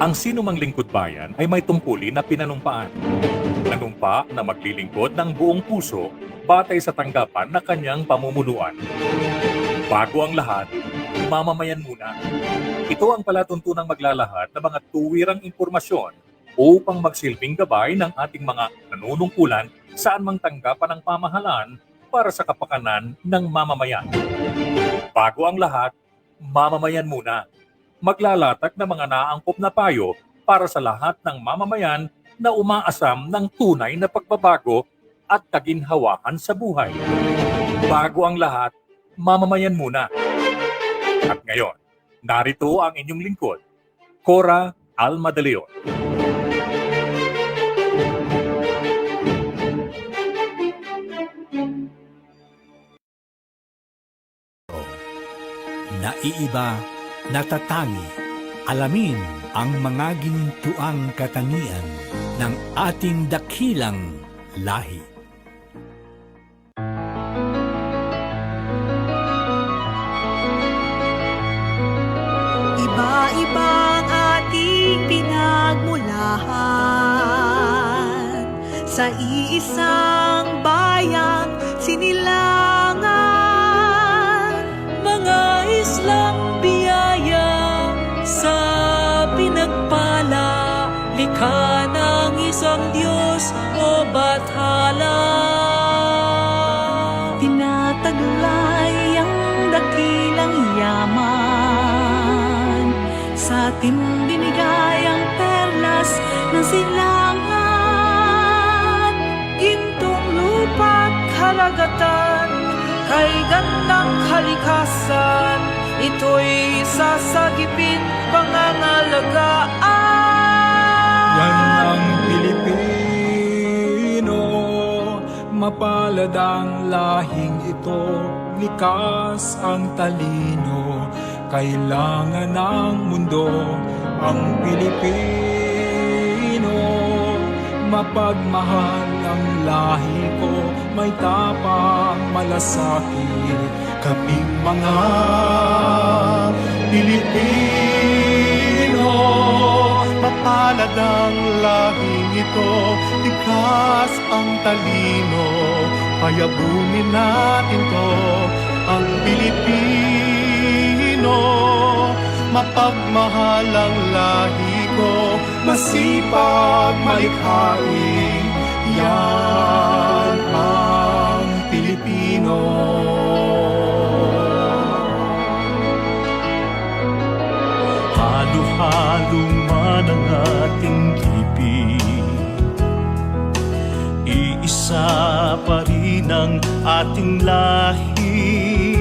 ang sinumang lingkod bayan ay may tungkulin na pinanumpaan. Nanumpa na maglilingkod ng buong puso batay sa tanggapan na kanyang pamumunuan. Bago ang lahat, mamamayan muna. Ito ang palatuntunang maglalahad ng mga tuwirang impormasyon upang magsilbing gabay ng ating mga nanunungkulan saan mang tanggapan ng pamahalaan para sa kapakanan ng mamamayan. Bago ang lahat, mamamayan muna. Maglalatag ng mga naangkop na payo para sa lahat ng mamamayan na umaasam ng tunay na pagbabago at kaginhawahan sa buhay. Bago ang lahat, mamamayan muna. At ngayon, narito ang inyong lingkod, Cora Alma De Leon. Naiiba, natatangi, alamin ang mga ginintuang katangian ng ating dakilang lahi. Iba-ibang ating pinagmulahan, sa iisang bayang sinilangan. Mga islang biyaya sa pinagpala, likha ng isang Diyos o bathala. Tinataglay ang dakilang yaman, sa atin binigay ang perlas ng silangan. Gintong lupa't karagatan, kay gandang kalikasan, ito'y sasagipin pangangalagaan. Yan ang Pilipino, mapalad ang lahing ito, likas ang talino, kailangan ng mundo ang Pilipino. Mapagmahal ang lahi ko, may tapang malasakit, kaming mga Pilipino. Mapalad ang lahing ito, likas ang talino, payabunin natin to, ang Pilipino. Mapagmahal ang lahi ko, masipag malikhain, yan ang Pilipino. Halo-halo man ang ating tipid, iisa pa rin ang ating lahi.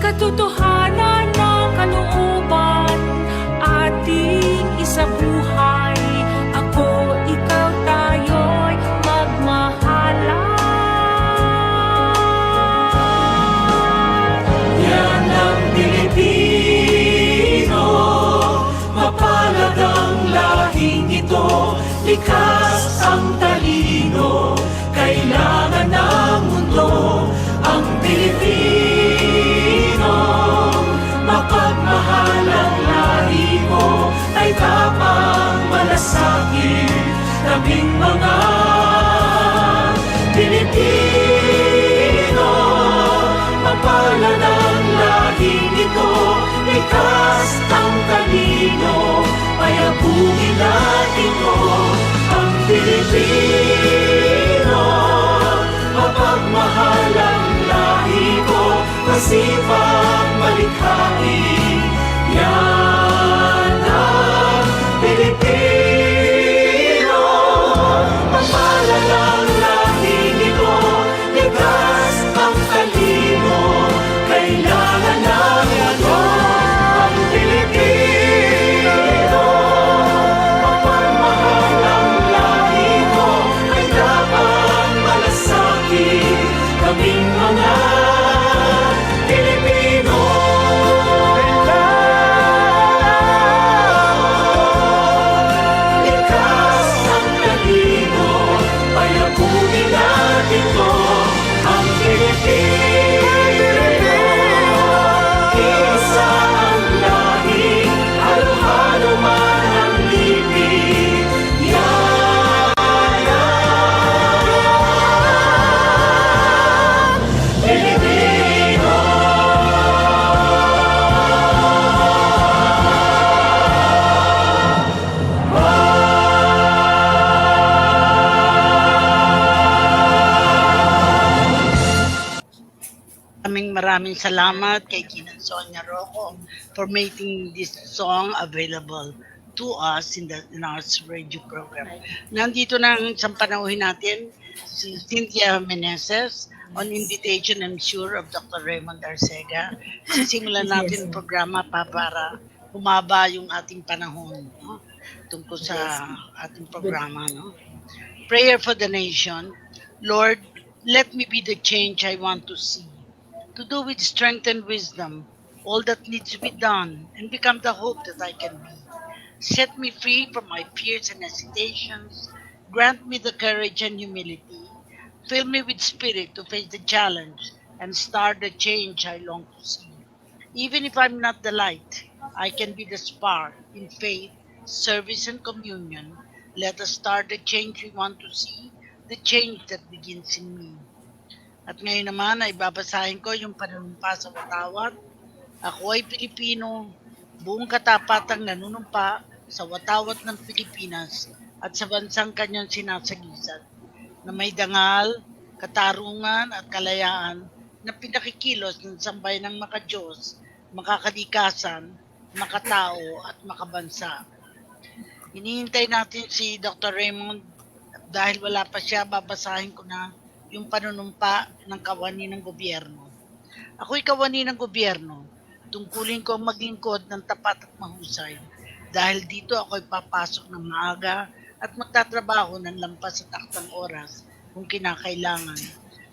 Katotohanan ng kalooban, ating isabuhay. Ako, ikaw, tayo'y magmahalan. Yan ang Pilipino, mapalad ang lahing ito, likas ang talino, kailangan ng mundo ang Pilipino. Mapagmahal ang lahi ko, ay tapang malasakit, kaming mga Pilipino. Mapalad ang lahing ito, likas ang talino, payabungin natin ko ang Pilipino. Mapagmahal ang lahi ko, masipag malikhain, yan ang Pilipino. Mapalad ang lahing ito, likas ang talino, kailangan natin ito, ang Pilipino. Mapagmahal ang lahi ko, ay dapat malasakit, kaming mga Pilipino. maraming salamat kay Gina Sonia Rocco for making this song available to us in our radio program. Nandito na ang isang panauhin natin, si Cynthia Meneses, on invitation, I'm sure, of Dr.Reymund Arcega. Sisimulan natin ang programa para humaba yung ating panahon, no? Tungkol sa ating programa. No? Prayer for the nation. Lord, let me be the change I want to see. To do with strength and wisdom all that needs to be done and become the hope that I can be. Set me free from my fears and hesitations. Grant me the courage and humility. Fill me with spirit to face the challenge and start the change I long to see. Even if I'm not the light, I can be the spark in faith, service, and communion. Let us start the change we want to see, the change that begins in me. At ngayon naman ay babasahin ko yung panunumpa sa watawat. Ako ay Pilipino, buong katapatang nanunumpa sa watawat ng Pilipinas at sa bansang kanyang sinasagisag, na may dangal, katarungan at kalayaan na pinakikilos ng sambayan ng makadiyos, makakalikasan, makatao at makabansa. Hinihintay natin si Dr. Raymond. Dahil wala pa siya, babasahin ko na yung panunumpa ng kawani ng gobyerno. Ako'y kawani ng gobyerno. Tungkulin ko ang maglingkod ng tapat at mahusay. Dahil dito ako'y papasok ng maaga at magtatrabaho ng lampas sa taktang oras kung kinakailangan.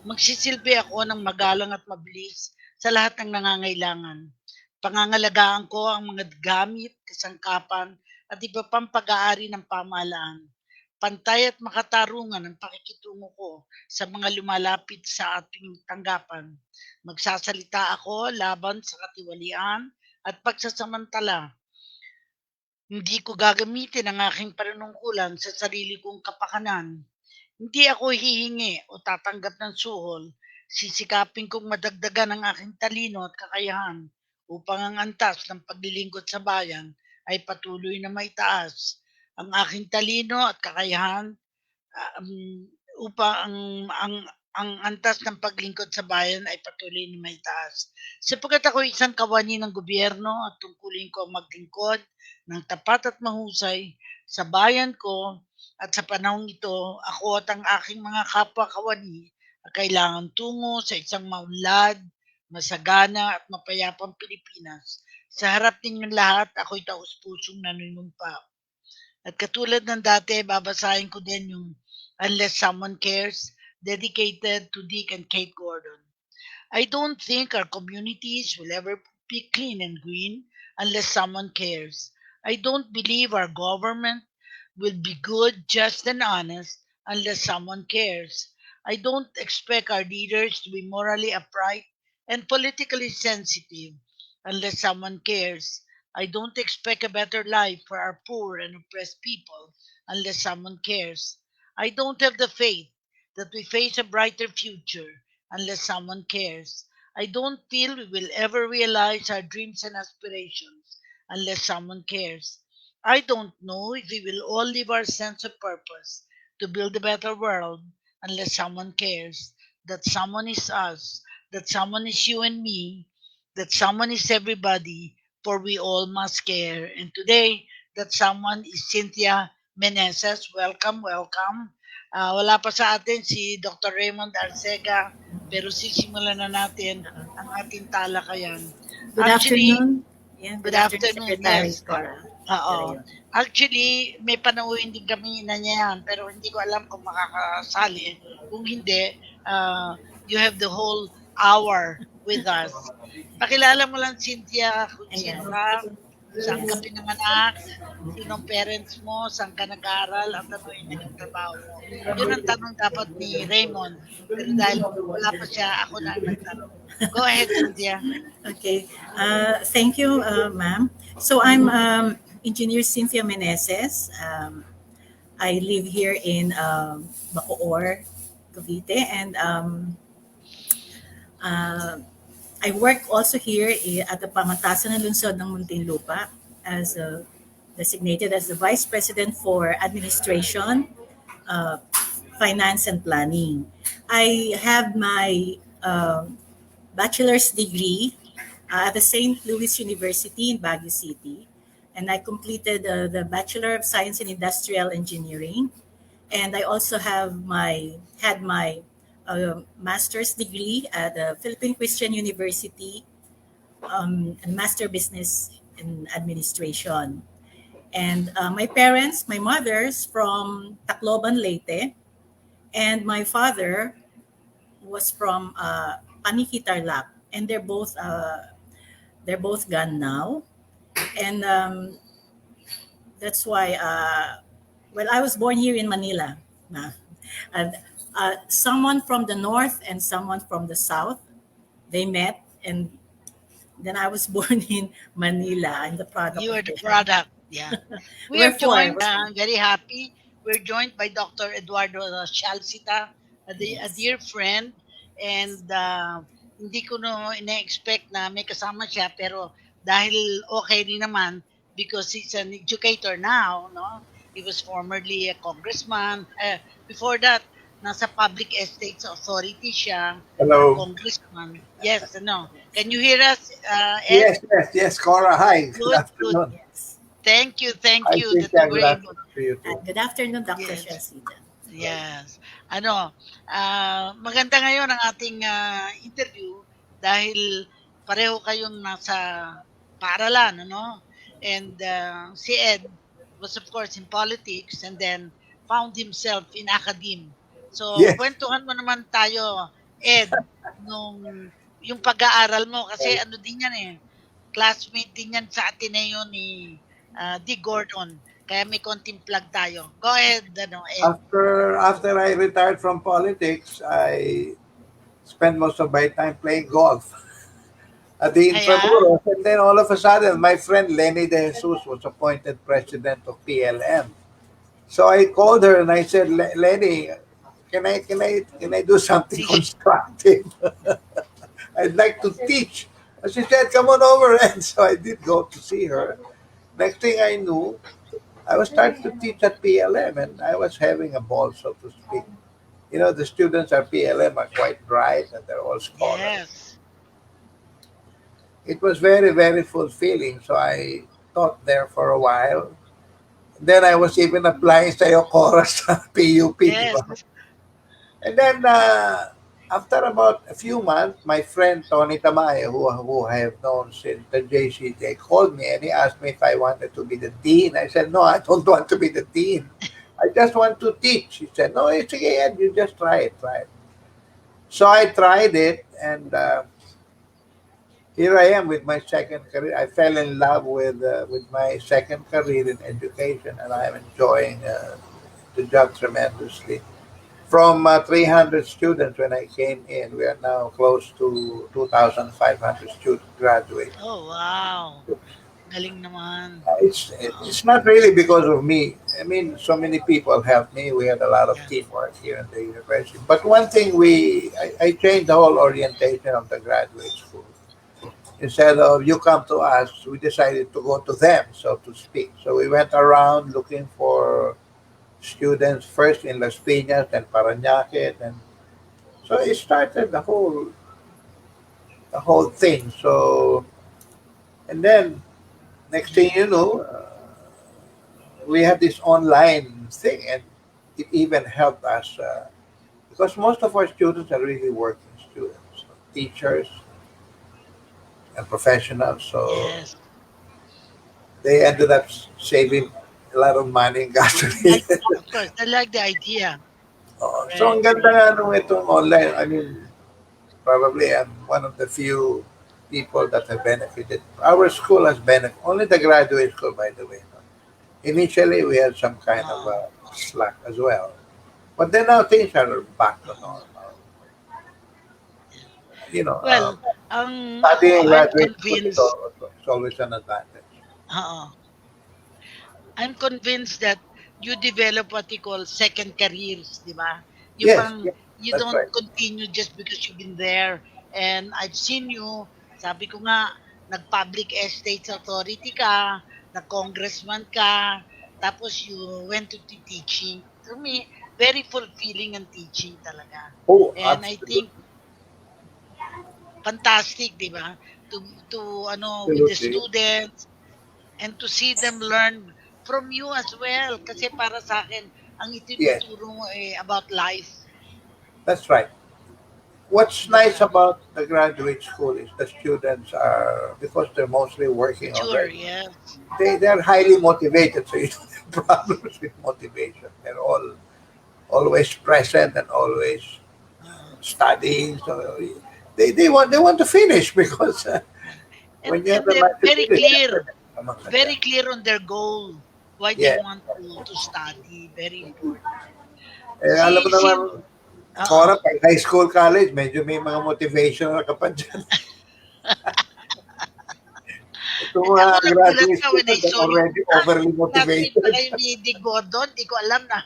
Magsisilbi ako ng magalang at mabilis sa lahat ng nangangailangan. Pangangalagaan ko ang mga gamit, kasangkapan at iba pang pag-aari ng pamahalaan. Pantay at makatarungan ang pakikitungo ko sa mga lumalapit sa ating tanggapan. Magsasalita ako laban sa katiwalian at pagsasamantala. Hindi ko gagamitin ang aking panunungkulan sa sarili kong kapakanan. Hindi ako hihingi o tatanggap ng suhol. Sisikapin kong madagdagan ang aking talino at kakayahan upang ang antas ng paglilingkod sa bayan ay patuloy na maitaas. Ang aking talino at kakayahan upang ang antas ng paglingkod sa bayan ay patuloy na maitaas. Sapagkat ako isang kawani ng gobyerno at tungkulin ko ang maglingkod ng tapat at mahusay sa bayan ko, at sa panahong ito, ako at ang aking mga kapwa kawani ay kailangan tungo sa isang maunlad, masagana at mapayapang Pilipinas. Sa harap ninyong lahat, ako'y taus-pusong nanunumpa. At katulad ng dati, babasahin ko din yung Unless Someone Cares, dedicated to Dick and Kate Gordon. I don't think our communities will ever be clean and green unless someone cares. I don't believe our government will be good, just, and honest unless someone cares. I don't expect our leaders to be morally upright and politically sensitive unless someone cares. I don't expect a better life for our poor and oppressed people unless someone cares. I don't have the faith that we face a brighter future unless someone cares. I don't feel we will ever realize our dreams and aspirations unless someone cares. I don't know if we will all live our sense of purpose to build a better world unless someone cares. That someone is us, that someone is you and me, that someone is everybody, for we all must care. And today, that someone is Cynthia Meneses. Welcome, welcome. Wala pa sa atin si Dr. Reymund Arcega, pero sisimulan na natin ang ating talakayan. Good afternoon. Yeah, good afternoon, Secretary yes. Cora. Oo. Actually, may panauhin din kami na niyan, pero hindi ko alam kung makakasali. Kung hindi, you have the whole hour with us. Pakilala mo lang, Cynthia, kung sino ka, saan ka pinanganak, sinong parents mo, saan ka nag-aaral, at ano yung naging trabaho mo. Yun ang tanong dapat ni Raymond. Pero dahil wala pa siya, ako na ang nagtanong. Go ahead, Cynthia. Okay. Thank you, ma'am. So I'm Engineer Cynthia Meneses. I live here in Bacoor, Cavite, and I work also here at the Pangatasan ng Lungsod ng Muntinlupa as designated as the Vice President for Administration, Finance and Planning. I have my bachelor's degree at the St. Louis University in Baguio City. And I completed the Bachelor of Science in Industrial Engineering. And I also had my master's degree at the Philippine Christian University, and Master Business in Administration. And my parents, my mother's from Tacloban, Leyte, and my father was from Paniki, Tarlac, and they're both gone now. And that's why, well, I was born here in Manila. Uh, and, someone from the north and someone from the south, they met, and then I was born in Manila. I'm the product You of are the them. product. Yeah. We are We're four. joined, I'm very happy. We're joined by Dr. Eduardo Shalsita, a Yes. dear friend. And hindi ko no ina-expect na may kasama siya. Pero dahil okay rin naman, because he's an educator now, no? He was formerly a congressman. Before that, nasa Public Estates Authority siya, a Hello. congressman. Yes, no. Can you hear us, Ed? Yes, yes, yes, Cora. Hi. Good Good, good. afternoon. Yes. Thank I you think that we good were able. afternoon to you too. And good afternoon, Dr. Yes, Shelsita. yes. Ano, maganda ngayon ang ating interview dahil pareho kayong nasa paaralan, ano? And si Ed was of course in politics and then found himself in academe. So, Yes. kwentuhan mo naman tayo, Ed, nung yung pag-aaral mo kasi ano din yan eh, classmate din yan sa Ateneo ni D. Gordon. Kaya may konting plug tayo. Go ahead, ano, Ed. After I retired from politics, I spent most of my time playing golf at the Kaya, Intramuros. And then all of a sudden, my friend Lenny De Jesus was appointed president of PLM. So I called her and I said, Lenny, can I do something constructive? I'd like to teach. And she said, come on over. And so I did go to see her. Next thing I knew, I was starting to teach at PLM and I was having a ball, so to speak. You know, the students at PLM are quite bright and they're all scholars. yes. It was very, very fulfilling. So I taught there for a while. Then I was even applying sa chorus sa PUP, di Yes. ba? And then after about a few months, my friend Tony Tamayo, who I have known since the JCJ, called me and he asked me if I wanted to be the dean. I said, no, I don't want to be the dean. I just want to teach. He said, no, it's okay, Ed, you just try it. So I tried it, and here I am with my second career. I fell in love with my second career in education, and I am enjoying the job tremendously. From 300 students when I came in, we are now close to 2,500 students graduate. Oh, wow. Galing naman. It's not really because of me. I mean, so many people helped me. We had a lot of Yeah. teamwork here in the university. But one thing I changed the whole orientation of the graduate school. Instead of you come to us, we decided to go to them, so to speak. So we went around looking for students first in Las Piñas, then Parañaque, and so it started the whole thing. So and then next thing you know, we have this online thing, and it even helped us because most of our students are really working students, teachers, and professionals. So Yes. they ended up saving a lot of money in gasoline. Of course, I like the idea. So Right. ang ganda nga nung itong online. I mean, probably I'm one of the few people that have benefited. Our school has benefited. Only the graduate school, by the way. No? Initially, we had some kind of Oh. slack as well. But then now things are back to normal. You know, Well, ako, studying I'm graduate school is convinced, always an advantage. uh, I'm convinced that you develop what you call second careers, di ba? Yung Yes, bang, yes, you that's don't right. continue just because you've been there. And I've seen you, sabi ko nga, nag-public estates authority ka, nag-congressman ka, tapos you went to teaching. To me, very fulfilling ang teaching talaga. Oh, And I absolutely. think fantastic, di ba? To to with the Absolutely. students and to see them learn from you as well. Kasi para sa akin, ang Yes, itinuturo mo about life. that's right. What's Di nice ba? about the graduate school is the students are, because they're mostly working Mature, already, yes. they're highly motivated, so you don't have problems with motivation. They're all always present and always Uh, studying. So they want to finish because when you have and the they're mind to finish, syempre, naman ka dyan. very clear on their goal, why they Yeah. want to study. Very important. Alam mo Si, naman, si, Oo. Cora, pag high school, college, medyo may mga motivational ka pa dyan. Itong mga Ako nagulat graduate ka when I students, they're saw you. already overly Classmate ba motivated. kayo ni Dick Gordon? Di ko alam na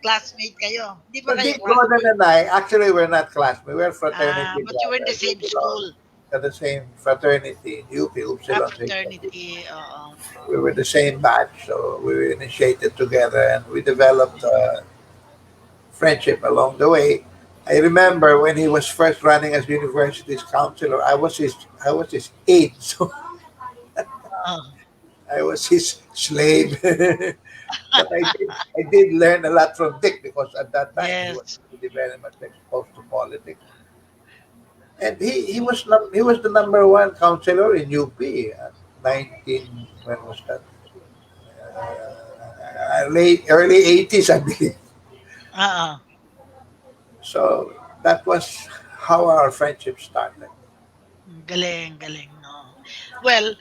classmate kayo. Di ba But kayo Dick Gordon classmate? and I, actually, we're not classmates. We're fraternity But you were in the brothers. We same belong school. to the same fraternity, UP, Upsilon Sigma. Fraternity. Oo. We were the same batch, so we were initiated together and we developed friendship along the way. I remember when he was first running as university's counselor, I was his aide, so Oo. I was his slave. But I did learn a lot from Dick because at that time he was Yes. really very much exposed to politics. And he was the number one counselor in UP at 19, when was that? Late early 80s, I believe. Oo. So that was how our friendship started. Galing, galing, no. Well,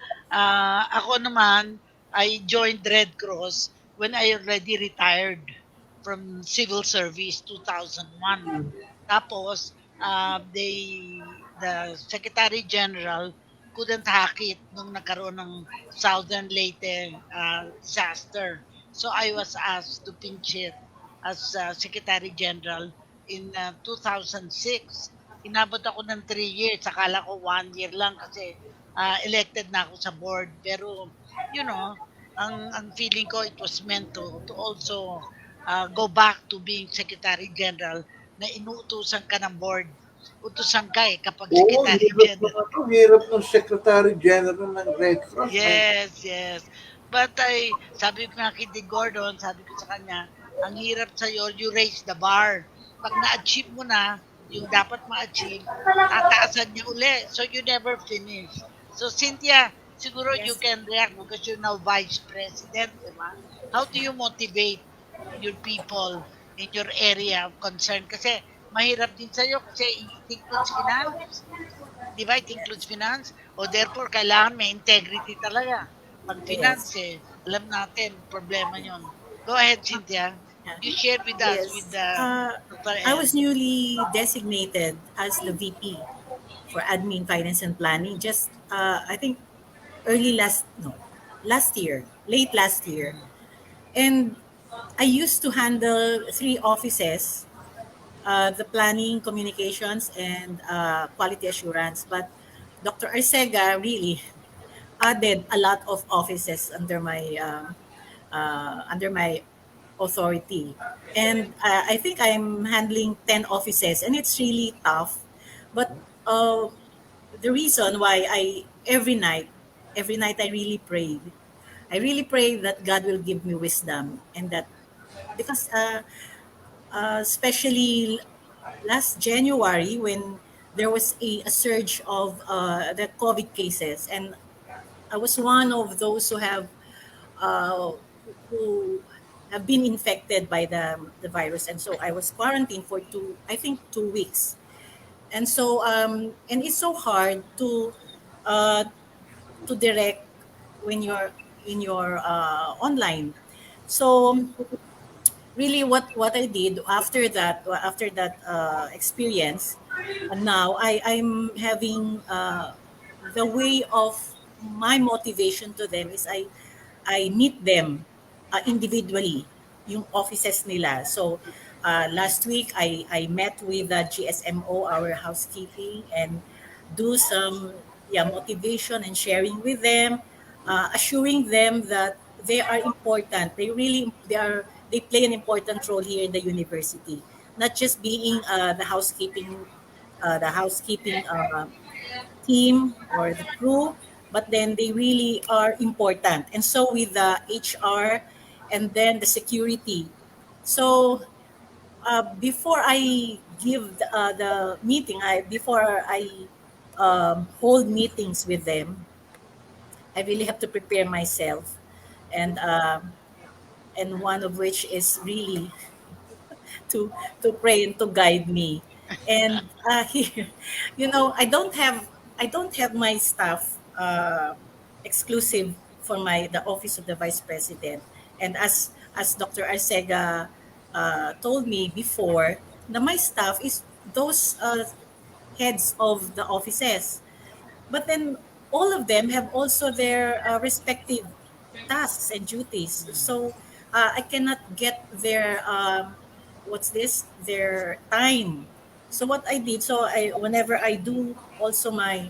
ako naman, I joined Red Cross when I already retired from civil service 2001. Tapos, the Secretary General couldn't hack it nung nagkaroon ng Southern Leyte disaster. So I was asked to pinch it as Secretary General in 2006. Inabot ako ng 3 years. Akala ko 1 year lang kasi elected na ako sa board. Pero, you know, ang feeling ko it was meant to also go back to being Secretary General na inuutusan ka ng board. Utusan ka kapag Oo, Secretary hirap ng General. hirap ng Secretary General ng Red Cross. Yes, yes. But sabi ko nga kay Dick Gordon, sabi ko sa kanya, ang hirap sa'yo, you raise the bar. Pag na-achieve mo na, yung dapat ma-achieve, tataasan niya uli. So you never finish. So Cynthia, siguro you Yes. can react because you're now Vice President, di ba? How do you motivate your people in your area of concern? Kasi mahirap din sa'yo kasi it includes finance. Di ba? It includes finance. O therefore, kailangan may integrity talaga. Pag finance, Yes. alam natin, problema yon. Go ahead, Cynthia. Yeah. You share with us, Yes. with Dr. I was M. newly designated as the VP for Admin, Finance, and Planning. Just I think early last no last year, late last year, and I used to handle three offices: the planning, communications, and quality assurance. But Dr. Arcega really added a lot of offices under my authority. And I think I'm handling 10 offices, and it's really tough. But the reason why every night I really prayed. I really pray that God will give me wisdom, and that because especially last January when there was a surge of the COVID cases, and I was one of those uh, who have been infected by the virus, and so I was quarantined for I think 2 weeks, and so and it's so hard uh, to direct when you're in your online. So really, what I did after that experience, and now I'm having the way of my motivation to them is I meet them individually, yung offices nila. So last week I met with the GSMO, our housekeeping, and do some motivation and sharing with them, assuring them that they are important. They play an important role here in the university, not just being the housekeeping the housekeeping team or the crew, but then they really are important. And so with the HR and then the security. So before I give the meeting, before I hold meetings with them, I really have to prepare myself, and one of which is really to pray and to guide me. And here, I don't have my staff exclusive for the office of the vice president. And as Dr. Arcega told me before, my staff is those heads of the offices. But then all of them have also their respective tasks and duties. So I cannot get their their time. So what I did, whenever I do also I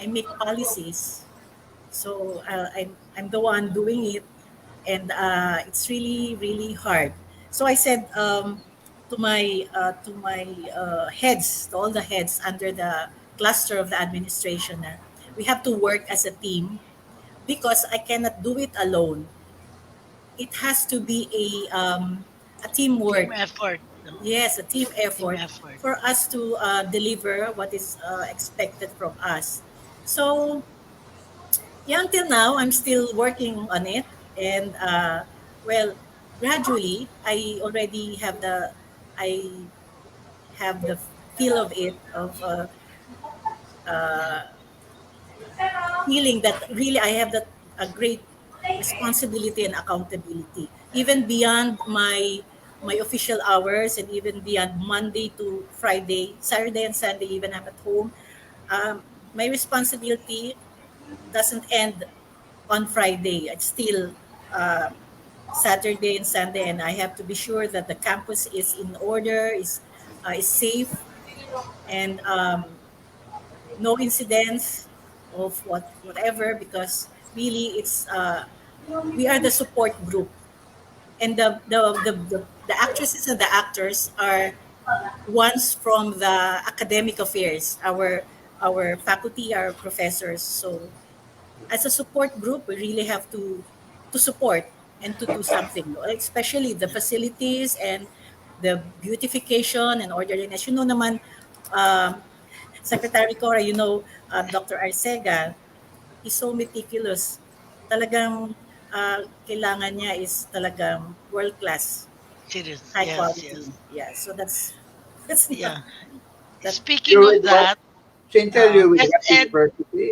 make policies. So I'm the one doing it, and it's really really hard. So I said to my heads, to all the heads under the cluster of the administration, we have to work as a team because I cannot do it alone. It has to be a Team teamwork. effort. No? Yes, a team Team effort effort. for us to deliver what is expected from us. So yeah, until now, I'm still working on it, and well, gradually, I have the feel of it of uh, feeling that really I have that a great responsibility and accountability, even beyond my official hours, and even beyond Monday to Friday, Saturday and Sunday, even I'm at home. My responsibility doesn't end on Friday. It's still uh, Saturday and Sunday, and I have to be sure that the campus is in order, is safe, and no incidents of whatever. Because really, it's we are the support group, and the actresses and the actors are ones from the academic affairs, our faculty, our professors. So as a support group, we really have to support and to do something, especially the facilities and the beautification and orderliness. You know naman, um, Secretary Cora, Dr. Arcega, is so meticulous. Talagang kailangan niya is talagang world class, Serious. high Yes, yes. quality. Yeah, so that's not Yeah. that. Speaking You're of with what? that, Cynthia, you with yes, what Ed, university?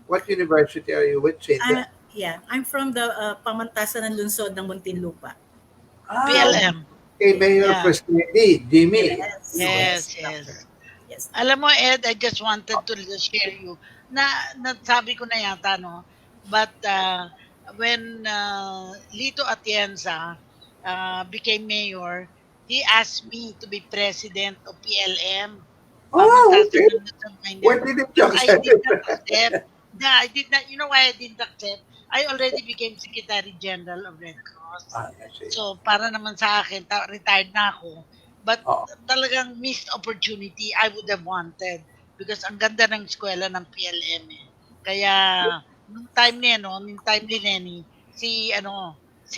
What university are you with, Cynthia? Yeah, I'm from the pamantasan ng lungsod ng Muntinlupa. Ah, PLM. okay, Mayor Yeah. First Lady, Jimmy. Yes, Yes, yes, doctor. yes. Yes. Alam mo, Ed, I just wanted to just share you na nasabi ko na yata, no? But when Lito Atienza became mayor, he asked me to be president of PLM, Oh, Pamantasan okay. ng Luzon, Why Mindanao. didn't you But I accept did it? not accept. Yeah, I did not. You know why I didn't accept? I already became Secretary General of Red Cross. I see. So, para naman sa akin, retired na ako. But Oh, talagang missed opportunity I would have wanted because ang ganda ng eskwela ng PLM eh. Kaya nung time niya no, nung time ni Lenny, si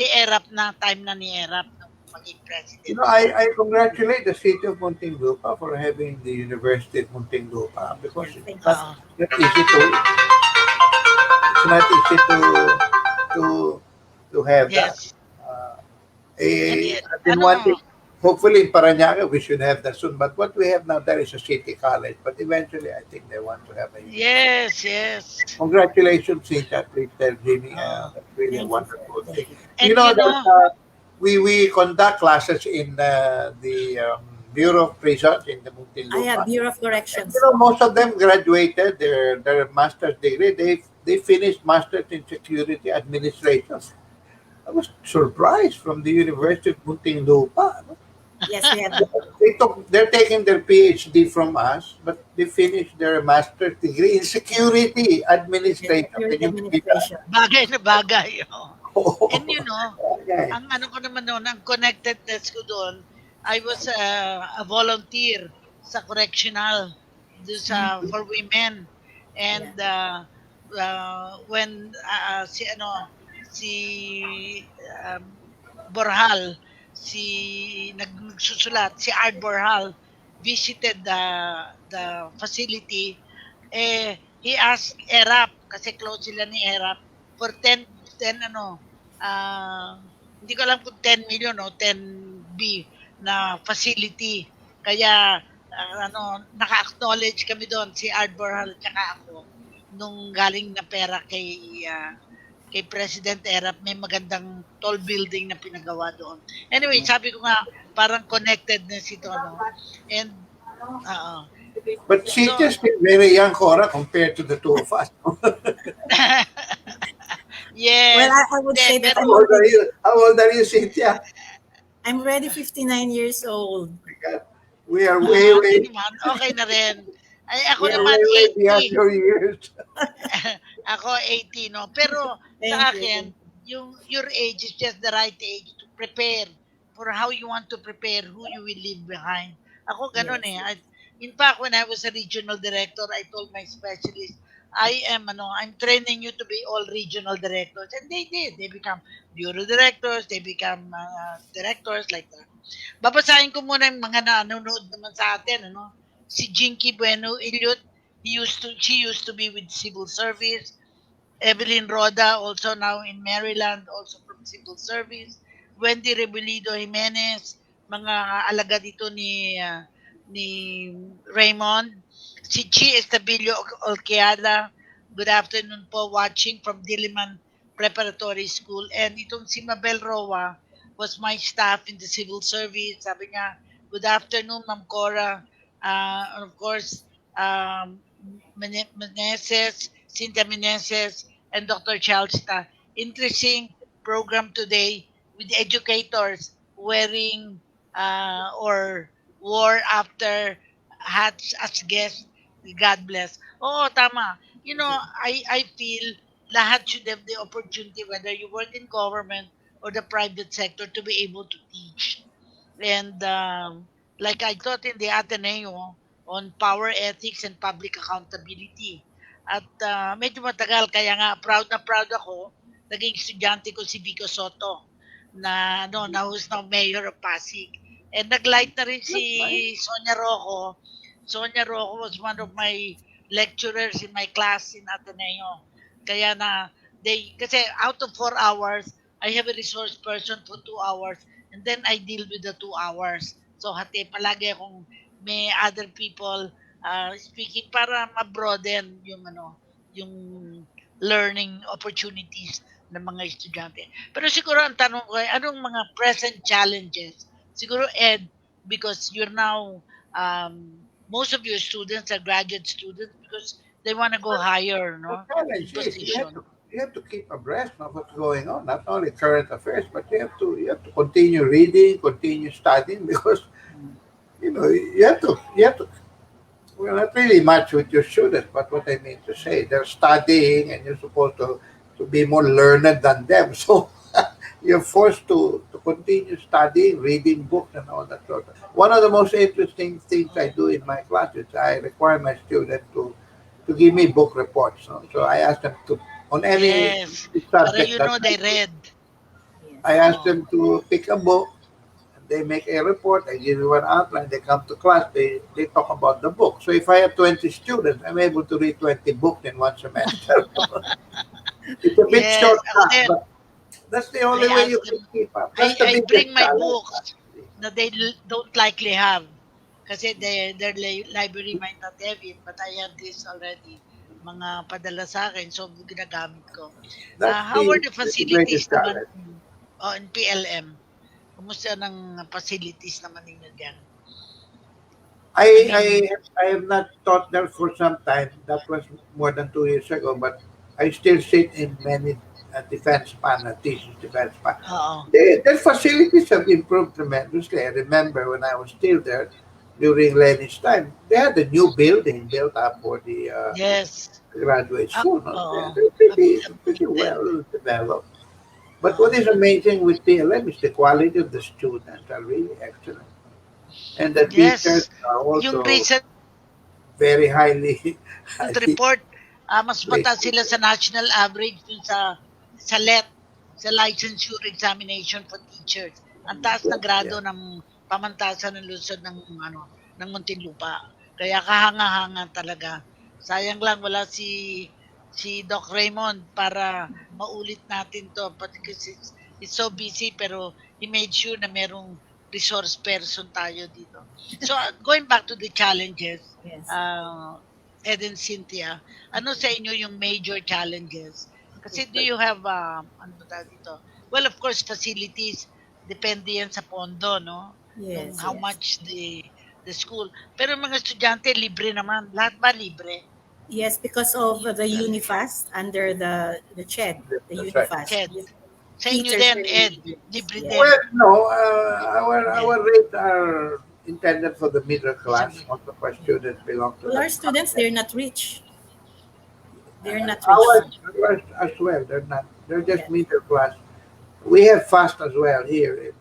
Erap na time na ni Erap nung maging president siya. I congratulate the city of Muntinlupa for having the University of Muntinlupa because Yes, it's thank you, not, sir. Oo. not easy to have that. Yes. Uh, And I've been wanting, hopefully in Parañaque we should have that soon. But what we have now there is a city college. But eventually, I think they want to have a university. yes, yes. Congratulations, Cynthia. Please tell Jimmy. Oo. That's really a Thank you, sir. wonderful Thank thing. you. You And know you that know, we conduct classes in the Bureau of Prisons in the I have Muntinlupa. Bureau of And, Corrections. most of them graduated their master's degree. They finished masters in security administration. I was surprised from the University of Muntinlupa. Yes, we have They're taking their PhD from us, but they finished their master's degree in security administration. Can Security you believe that? Administration. bagay na bagay. Oh. And you know, Okay. ang ano ko naman noon, ang connectedness ko doon, I was a volunteer sa correctional do sa for women. And when si um, Borhal, nagsusulat si Art Borhal visited the facility, he asked ERAP kasi close sila ni ERAP for 10 hindi ko alam kung 10 million o 10B na facility. Kaya naka-acknowledge kami doon si Art Borhal at saka ako nung galing na pera kay President Erap, may magandang tall building na pinagawa doon. Anyway, sabi ko nga, parang connected na si Tono. And, But she's just very young, Cora, compared to the two of us. yes. Well, I would say that How old are you, Cynthia? I'm already 59 years old. My God. We are way Okay na rin. Ay, ako we are naman way 80. beyond your years. Ako 80, no? Pero sa akin, your age is just the right age to prepare for how you want to prepare who you will leave behind. Ako ganun In fact, when I was a regional director, I told my specialist, I'm training you to be all regional directors. And they did. They become bureau directors, they become directors like that. Babasahin ko muna yung mga nanonood naman sa atin, Si Jinky Bueno Iliot, she used to be with civil service. Evelyn Roda, also now in Maryland, also from civil service. Wendy Rebelido Jimenez, mga alaga dito ni Raymond. Si Chi Estabillo Olqueada, good afternoon po, watching from Diliman Preparatory School. And itong si Mabel Roa was my staff in the civil service. Sabi niya, good afternoon, Ma'am Cora. And of course, Meneses, Cynthia Meneses, and Dr. Chalsta. Interesting program today with educators wearing or wore after hats as guests. God bless. Oo, tama. I feel lahat should have the opportunity, whether you work in government or the private sector, to be able to teach. And like I taught in the Ateneo on power ethics and public accountability. At medyo matagal, kaya nga proud na proud ako, naging estudyante ko si Vico Soto, na who's now mayor of Pasig. And naglight na rin si Sonia Rojo. Sonia Rojo was one of my lecturers in my class in Ateneo. Kaya kasi out of 4 hours, I have a resource person for 2 hours, and then I deal with the 2 hours. So palagi akong may other people speaking para ma-broaden yung learning opportunities ng mga estudyante. Pero siguro ang tanong ko ay, anong mga present challenges? Siguro, Ed, because you're now, most of your students are graduate students because they want to go higher, no? Challenge In is position. you have to keep abreast of what's going on, not only current affairs, but you have to continue reading, continue studying, because you have to well, not really much with your students, but what I mean to say, they're studying and you're supposed to be more learned than them. So you're forced to continue studying, reading books and all that sort of. One of the most interesting things I do in my classes, I require my students to give me book reports. No? So I ask them to, on any Yes. Para subject they read. I ask them to pick a book. They make a report. I give you an outline. They come to class. They talk about the book. So if I have 20 students, I'm able to read 20 books in one semester. It's a bit short, but that's the only way you can keep up. I bring my books that they don't likely have. Kasi their library might not have it, but I have this already. Mga padala sa akin, so ginagamit ko. How are the facilities naman in PLM? Kumusta ng facilities naman ninyo dyan? I have not taught there for some time. That was more than 2 years ago, but I still sit in many defense panel, teachers defense panel. Their facilities have improved tremendously. I remember when I was still there during Lenin's time, they had a new building built up for the graduate school. They're pretty well developed. But what is amazing with PLM is the quality of the students are really excellent. And the teachers Yes. are Yung also recent very highly, highly report, mas mataas rated. sila sa national average dun sa LET, sa licensure examination for teachers. Ang taas na Yeah. grado ng pamantasan ng lungsod ng Muntinlupa. Kaya kahanga-hanga talaga. Sayang lang wala si Doc Raymond para maulit natin to, but because it's so busy, pero he made sure na merong resource person tayo dito. So going back to the challenges, Yes. Ed and Cynthia, ano sa inyo yung major challenges? Kasi do you have, ano ba tawag dito? Well, of course, facilities, depende yan sa pondo, no? Nung Yes, how yes. much the school. Pero mga estudyante, libre naman. Lahat ba libre? Yes, because of the Unifast under the CHED, the That's right. Unifast. Ed, sa inyo Teachers din, are Ed, relieved. libre Yes. din. Well, no, Hindi. our rates are intended for the middle class. Sabi- Most of our students belong to Well, our that. students, they're not rich. They're not Ours, rich. ours as well. They're not. They're just Yes. middle class. We have fast as well here,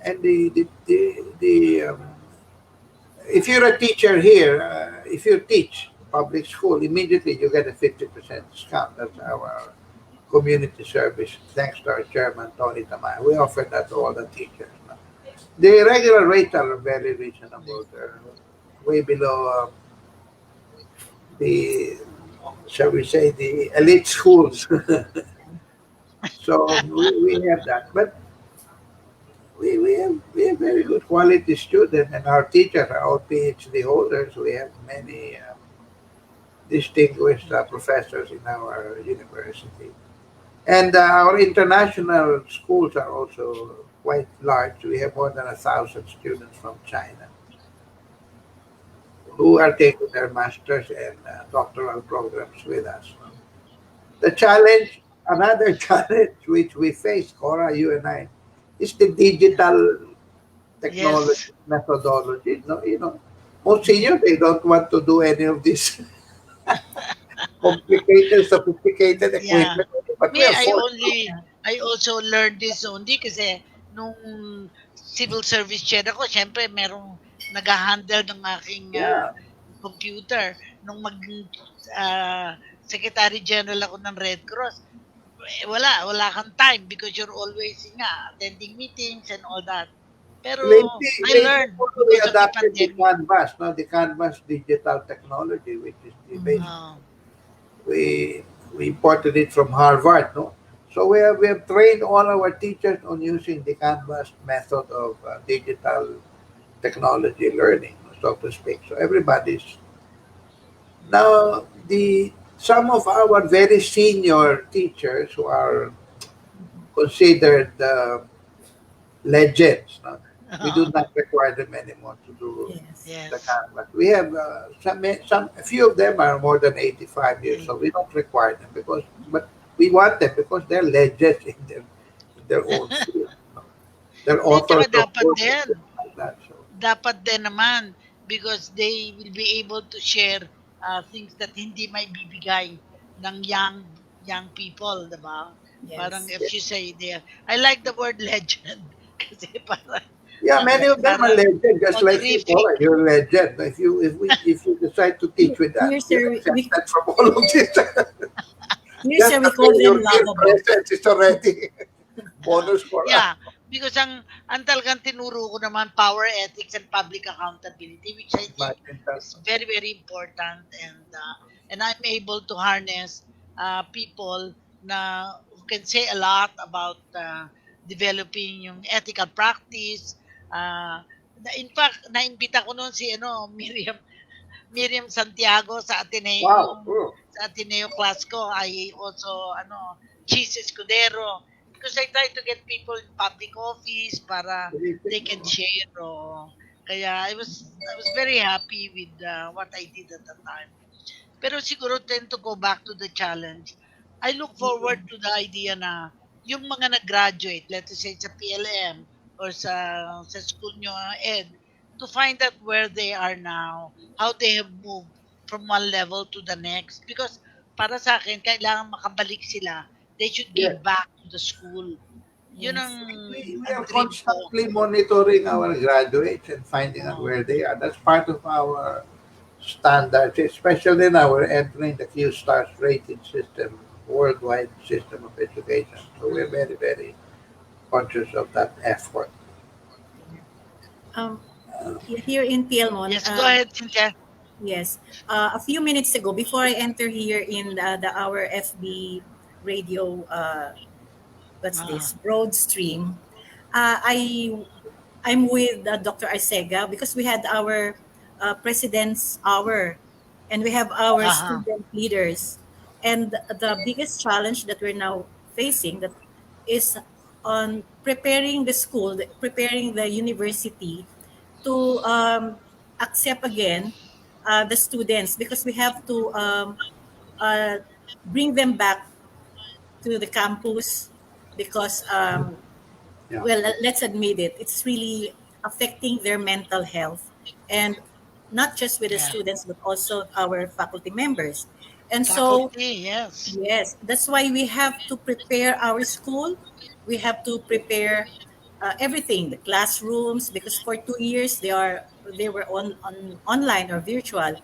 and if you're a teacher here, if you teach public school, immediately you get a 50% discount. That's our community service. Thanks to our chairman Tony Tamay, we offer that to all the teachers. The regular rates are very reasonable. They're way below the, shall we say, the elite schools. So we have that, but we have very good quality students, and our teachers are all PhD holders. We have many distinguished professors in our university, and our international schools are also quite large. We have more than 1,000 students from China who are taking their masters and doctoral programs with us. The challenge, another challenge which we face, Cora, you and I, is the digital Yes. technology methodology. No, most seniors they don't want to do any of this complicated, sophisticated Yeah. equipment, but we Me, are forced. I also learned this only kasi nung civil service chair ako, syempre merong nag-handle ng aking Yeah, computer. Nung Secretary General ako ng Red Cross, wala kang time because you're always attending meetings and all that. Pero I lately learned we because of the adopted the pandemic. Canvas, no, the Canvas digital technology, which is the base. Uh, We imported it from Harvard, no. So we have trained all our teachers on using the Canvas method of digital technology learning, so to speak. So everybody's now the some of our very senior teachers who are considered legends. No? We do not require them anymore to do Yes. the yes. Canvas. We have a few of them are more than 85 years, so we don't require them but we want them because they're legends in their own field. No? They're Hindi, tsaka authors of dapat books and din. things like that. So Dapat din naman because they will be able to share things that hindi may bibigay ng young people, di ba? Parang Yes. if you say there, I like the word legend kasi parang yeah, many of them are parang legends, just like you, honorific. Paula. You're a legend. If you decide to teach with Here, us, you're sir, exempted from all of this. here, Just sir, we the call your them mere lovable. presence is already bonus for us. Yeah, because ang talagang tinuro ko naman power ethics and public accountability, which I think is very very important, and I'm able to harness people who can say a lot about developing yung ethical practice. In fact, naimbita ko noon si Miriam Santiago sa Ateneo, Wow. yung sa Ateneo class ko. I also Cheese Escudero, because I try to get people in public office para they can share. Kaya I was very happy with what I did at the time. Pero siguro tend to go back to the challenge. I look forward to the idea na yung mga nag-graduate, let's say sa PLM or sa school nyo, Ed, to find out where they are now, how they have moved from one level to the next. Because para sa akin, kailangan makabalik sila. They should Yes. give back to the school. Yun Yes. ang We ang are dream ko. constantly monitoring our graduates and finding out where they are. That's part of our standards, especially now we're entering the Q stars rating system, worldwide system of education. So we're very, very conscious of that effort. Um, Here in Pielmon, Yes, go ahead, Cynthia. yes, a few minutes ago, before I enter here in the our FB radio, what's Ah, this, Broad Stream, I'm with Dr. Arcega because we had our President's Hour, and we have our aha. student leaders. And the biggest challenge that we're now facing that is on preparing the school, preparing the university to accept again the students, because we have to uh, bring them back to the campus because Yeah. well, let's admit it, it's really affecting their mental health, and not just with the Yeah. students but also our faculty members. And so Faculty, yes. yes, that's why we have to prepare our school. We have to prepare everything, the classrooms, because for 2 years they were on online or virtual,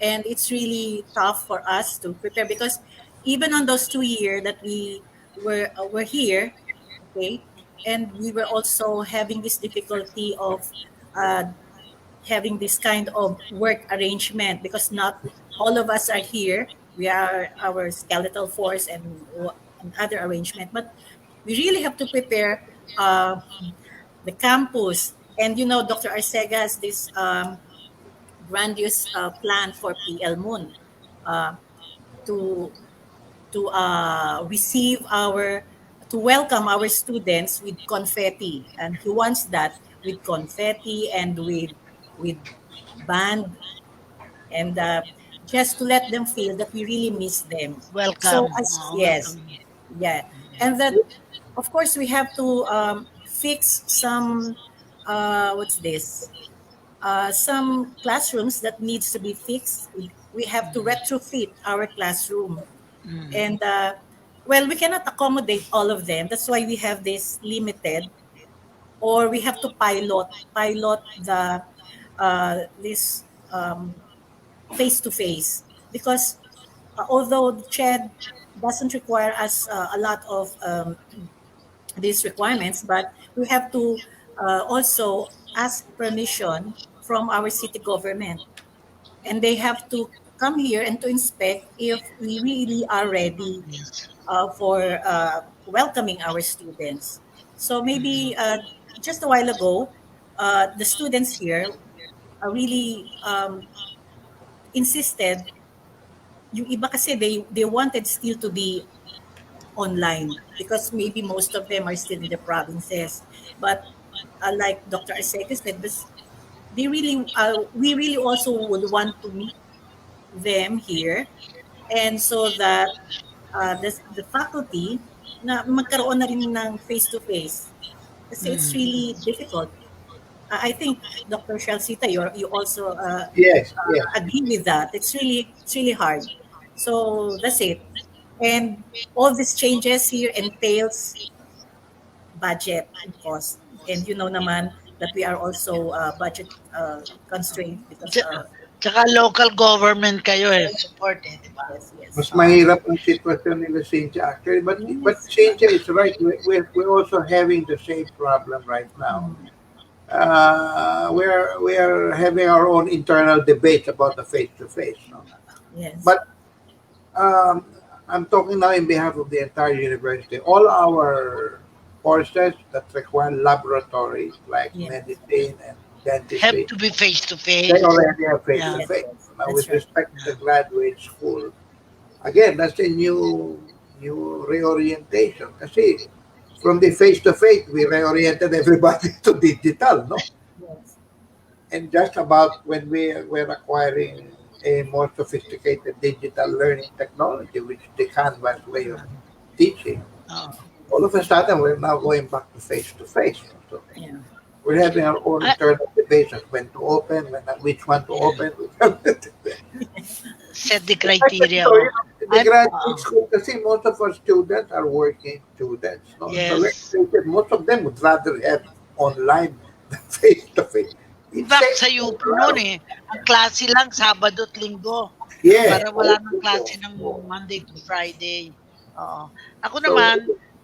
and it's really tough for us to prepare because even on those 2 years that we were here, okay, and we were also having this difficulty of uh, having this kind of work arrangement because not all of us are here. We are our skeletal force and other arrangement, but we really have to prepare the campus. And you know, Dr. Arcega has this grandiose plan for PL Moon uh, to receive our to welcome our students with confetti, and he wants that with confetti and with band, and just to let them feel that we really miss them. So Welcome. as yes, Welcome. yeah, Yeah. and that of course we have to fix some what's this some classrooms that needs to be fixed. We have to retrofit our classroom, Mm. and well, we cannot accommodate all of them. That's why we have this limited, or we have to pilot the this face to face, because although the CHED doesn't require us a lot of these requirements, but we have to also ask permission from our city government, and they have to come here and to inspect if we really are ready Yes. for welcoming our students. So Mm. maybe just a while ago, the students here are really insisted. Yung iba kasi they wanted still to be online because maybe most of them are still in the provinces. But like Dr. Arcega said, they really we really also would want to meet them here, and so that the faculty na magkaroon na rin ng face-to-face. Kasi it's Mm. really difficult. I think Dr. Shalsita, you also Yes, yes. agree with that. It's really hard. So that's it. And all these changes here entails budget and cost. And you know naman that we are also budget constrained because Tsaka local government kayo eh, support eh, di ba? yes, yes. Mas mahirap ang sitwasyon nila Cynthia actually. But Cynthia is right. We're also having the same problem right now. We are having our own internal debates about the face-to-face. No? Yes. But I'm talking now in behalf of the entire university. All our courses that require laboratories like Yes. medicine and Have dentistry, to be face to face. they already have face Yeah. to face. Yes, Now, that's with right. respect to the graduate school, again, that's a new reorientation. Kasi from the face to face, we reoriented everybody to digital, no? Yes. And just about when we're acquiring a more sophisticated digital learning technology, which is the Canvas way of teaching, Oh. all of a sudden we're now going back to face. So Yeah. we're having our own I- internal debates on when to open, which one to open. Set the criteria. So, the graduate school kasi most of our students are working students. No? So like Yes. I said, most of them would rather have online than face-to-face. In It fact, saves sa them UP a lot noon of- ang klase lang Sabado at Linggo. Yeah. Para wala nang klase ng Monday to Friday. Oo. Ako So naman,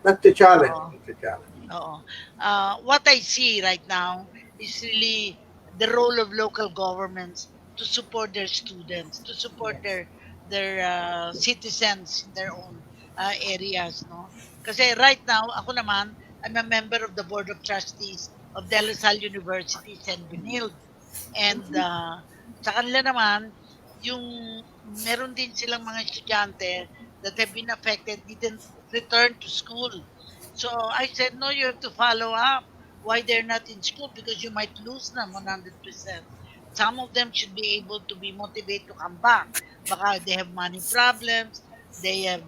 that's the challenge. oo. That's the challenge. Oo. What I see right now is really the role of local governments to support their students, to support their citizens in their own areas, no? Kasi right now, ako naman, I'm a member of the Board of Trustees of De La Salle University, St. Benilde. And sa kanila naman, yung meron din silang mga estudyante that have been affected, didn't return to school. So I said, no, you have to follow up why they're not in school because you might lose them 100%. Some of them should be able to be motivated to come back. Baka they have money problems, they have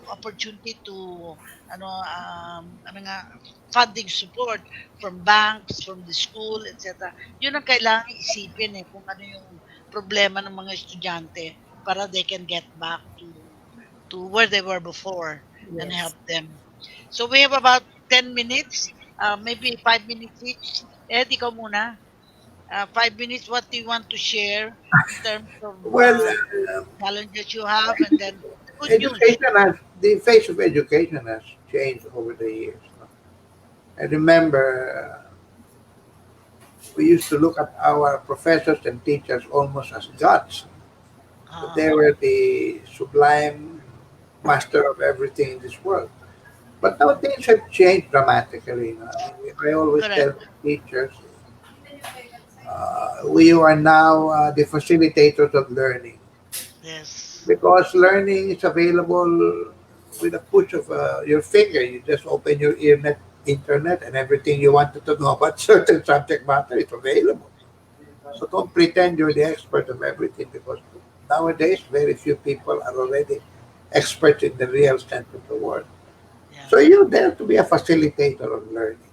opportunity to ano nga funding support from banks, from the school, etc. Yun ang kailangan isipin kung ano yung problema ng mga estudyante para they can get back to where they were before and help them. So we have about 10 minutes, maybe 5 minutes each. Ed, ikaw muna. 5 minutes, what do you want to share in terms of Well, challenges you have and then good news? The face of education has changed over the years. No? I remember we used to look at our professors and teachers almost as gods. They were the sublime master of everything in this world. But now things have changed dramatically. No? I always tell teachers, we are now the facilitators of learning. Yes. Because learning is available with a push of your finger. You just open your internet and everything you wanted to know about certain subject matter is available. So don't pretend you're the expert of everything because nowadays very few people are already experts in the real sense of the word. Yeah. So you're there to be a facilitator of learning.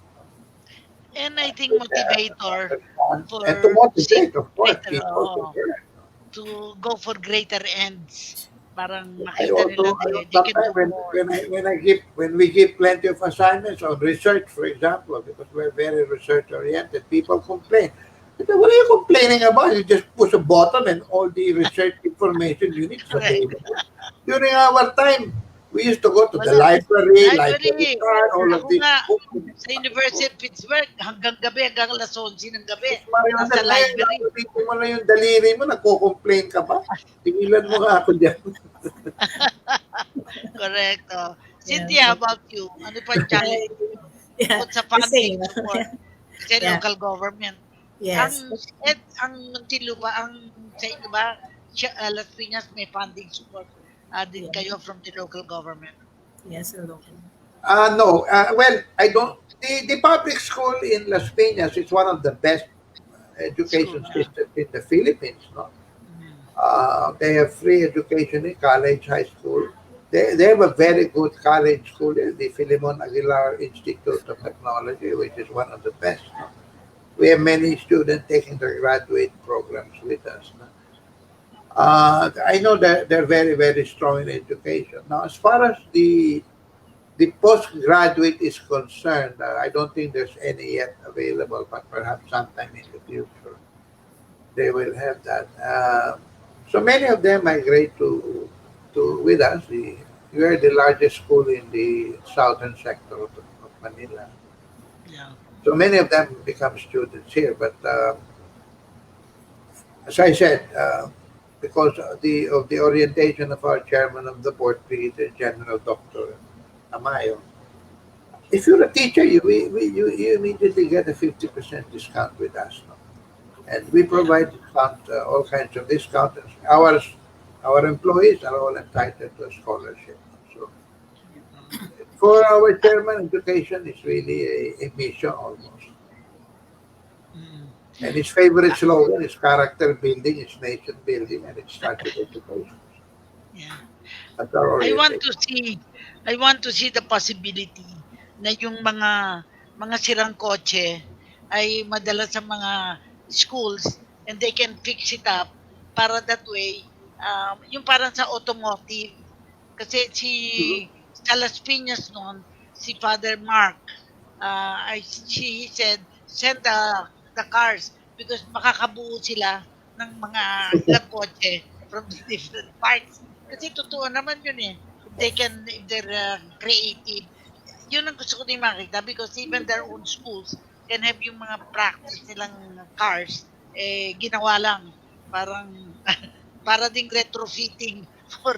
And I think motivator for And to motivate, of course, greater, people to learn. to go for greater ends. Parang I makita also, nila they can do sometimes more. when we give plenty of assignments on research, for example, because we're very research oriented, people complain. I said, what are you complaining about? You just push a button and all the research information you need is available. During our time, we used to go to the library card, all of Ako these nga, books. sa University of Pittsburgh, hanggang gabi, hanggang alas 11 ng gabi, Mariana, nasa library. Dito mo na yung daliri mo, nagko-complain ka ba? Tingilan mo nga ako dyan. Correct. Cynthia, how about you? Ano pa yung challenge? Bukod sa funding support sa local government. Yes. Ang Muntinlupa, ang sa inyo ba, Las Piñas may funding support din kayo from the local government? Yes, local. No. Well, I don't. The public school in Las Piñas is one of the best education systems in the Philippines. No? They have free education in college, high school. They have a very good college school, the Philemon Aguilar Institute of Technology, which is one of the best. No? We have many students taking their graduate programs with us. No? I know that they're very, very strong in education. Now, as far as the postgraduate is concerned, I don't think there's any yet available, but perhaps sometime in the future they will have that. So many of them migrate to with us. We are the largest school in the southern sector of Manila. Yeah. So many of them become students here, but as I said, because of the orientation of our chairman of the board, Brigadier General Dr. Amayo, if you're a teacher, you immediately get a 50% discount with us. No? And we provide discount, all kinds of discounts. Our employees are all entitled to a scholarship. So for our chairman, education is really a mission almost. And his favorite slogan is character building, is nation building, and it starts with education. Yeah. That's our I want orientation. to see the possibility na yung mga sirang kotse ay madala sa mga schools and they can fix it up para that way yung parang sa automotive. Kasi si sa Las Piñas noon, si Father Mark, he said, send the cars because makakabuo sila ng mga ilang kotse from the different parts. Kasi totoo naman yun eh. If they're creative, yun ang gusto ko din makita because even their own schools can have yung mga practice nilang cars, ginawa lang. Parang, para ding retrofitting for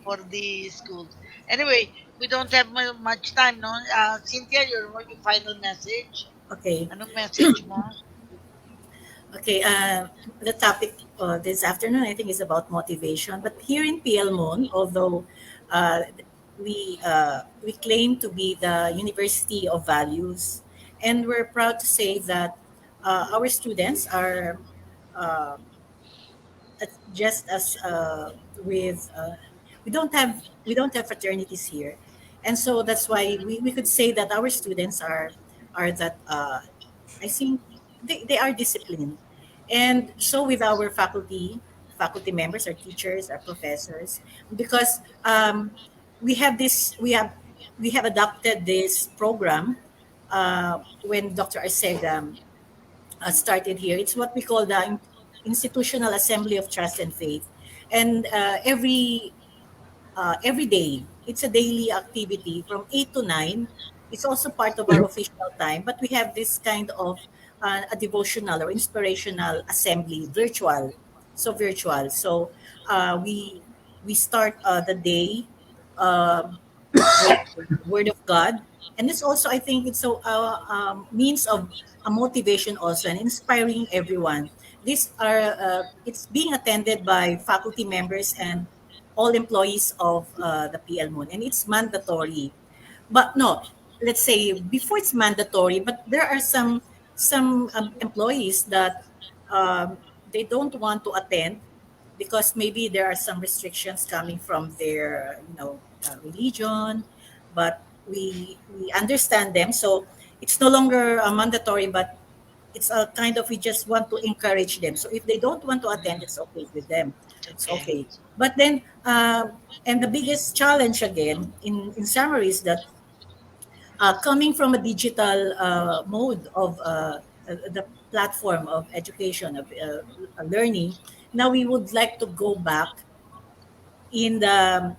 for the schools. Anyway, we don't have much time, no? Cynthia, your final message? Okay. Anong message mo? Okay, the topic this afternoon, I think, is about motivation. But here in PL Mon, although uh, we claim to be the University of Values, and we're proud to say that our students are uh, just as with we don't have fraternities here, and so that's why we could say that our students are that I think they are disciplined. And so with our faculty members, our teachers, our professors, because we have this, we have adopted this program when Dr. Arcega started here. It's what we call the Institutional Assembly of Trust and Faith. And every day. It's a daily activity from 8 to 9. It's also part of our official time, but we have this kind of a devotional or inspirational assembly, virtual. So virtual. So we start the day uh, with the Word of God, and this also I think it's a means of a motivation also and inspiring everyone. These are it's being attended by faculty members and all employees of the PL Moon, and it's mandatory. But no, let's say before it's mandatory, but there are some employees that they don't want to attend because maybe there are some restrictions coming from their religion, but we understand them, so it's no longer mandatory, but it's a kind of we just want to encourage them. So if they don't want to attend, it's okay with them. It's Okay. okay. But then, and the biggest challenge again, in summary, is that coming from a digital mode of the platform of education, of learning, now we would like to go back in the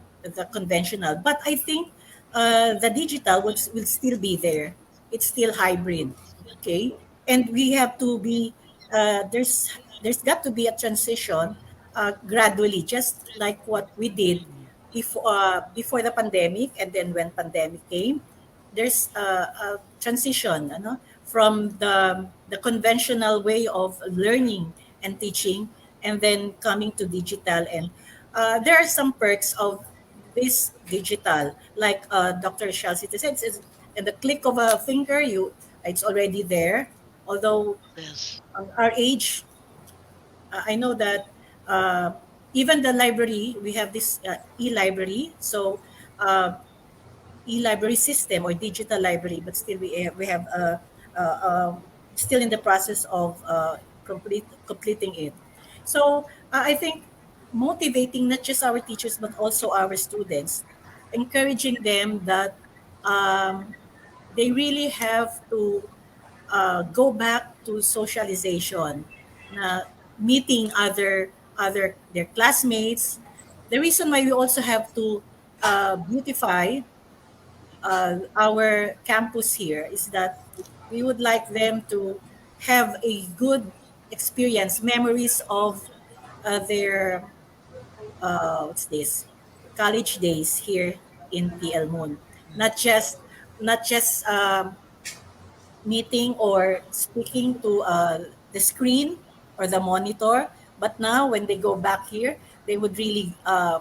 conventional. But I think the digital will still be there. It's still hybrid, okay? And we have to be there's got to be a transition gradually, just like what we did before the pandemic, and then when pandemic came, there's a transition, from the conventional way of learning and teaching, and then coming to digital. And there are some perks of this digital, like Dr. Chelsea said, it's in the click of a finger, it's already there. Although Yes. our age, I know that even the library, we have this e-library. So e-library system or digital library, but still we have still in the process of completing it. So I think motivating not just our teachers but also our students, encouraging them that um, they really have to go back to socialization, na meeting other their classmates. The reason why we also have to beautify our campus here is that we would like them to have a good experience, memories of their what's this college days here in PL Moon. Not just meeting or speaking to the screen or the monitor, but now when they go back here, they would really uh,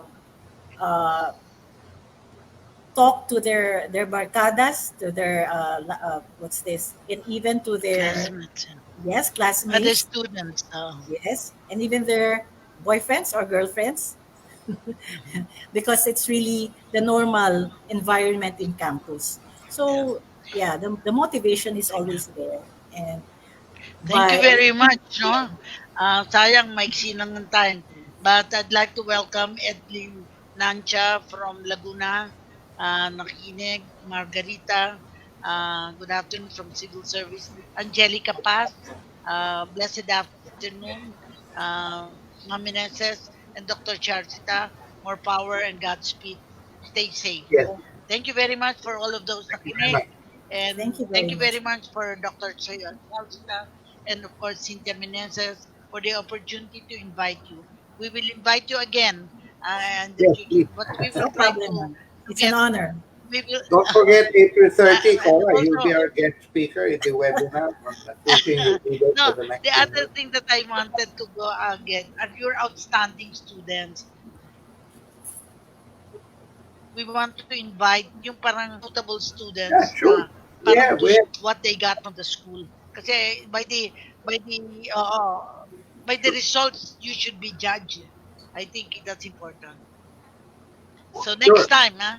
talk to their barcadas, to their what's this, and even to their Classmates. yes Other classmates, students. yes, and even their boyfriends or girlfriends, because it's really the normal environment in campus. Yeah. So yeah, the motivation is always there, and Thank you by very much, no? Sayang, maiksi lang ng time. But I'd like to welcome Edlin Nancha from Laguna, nakikinig, Margarita, good afternoon from Civil Service, Angelica Paz, blessed afternoon, uh, Ma'am Meneses, and Dr. Charsita, more power and Godspeed. Stay safe. Yes, Thank you very much for all of those thank you very much. nakinig. Thank And you thank very you very much. much for Dr. Charsita and of course Cynthia Meneses for the opportunity to invite you. We will invite you again in the Yes, future, please. but we will No try problem, ma'am. to It's an get, honor. we will, Don't forget April 30, and Cora. You'll be also, our guest speaker in the webinar on teaching the leaders no, for the next the other generation. thing that I wanted to go again are your outstanding students. We want to invite yung parang notable Yeah, students sure. na parang Yeah, to we have, what they got from the school. Kasi by the by the sure. results you should be judged. I think that's important. So next Sure. time, huh?